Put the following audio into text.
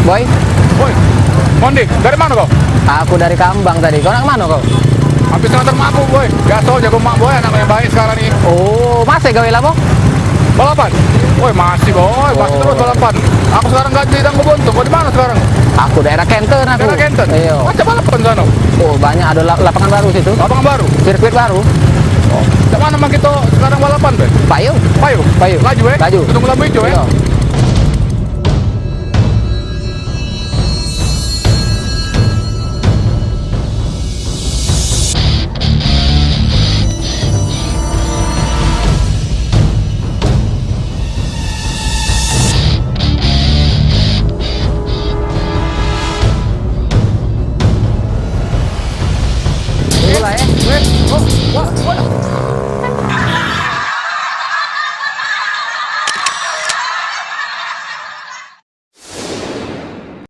Boy, Woi, Mondi, dari mana kau? aku dari Kambang tadi. Kau nak kemana kau? Habis ngantar mak aku, boy. Gaso jago mak boy, anak yang baik sekarang nih. Oh, masih gawe lah, Bo? Balapan? Woi, masih boy, masih terus balapan. Aku sekarang ganti dan buntu. Kau di mana sekarang? Aku daerah Kenten aku. Daerah Kenten. Iya. Macam balapan sana? Oh, banyak ada lapangan baru situ. Lapangan baru. Sirkuit baru. Di mana mak kita sekarang balapan, be? Payu. Payu. Payu. Laju, Laju. Tunggu lampu hijau, Iya.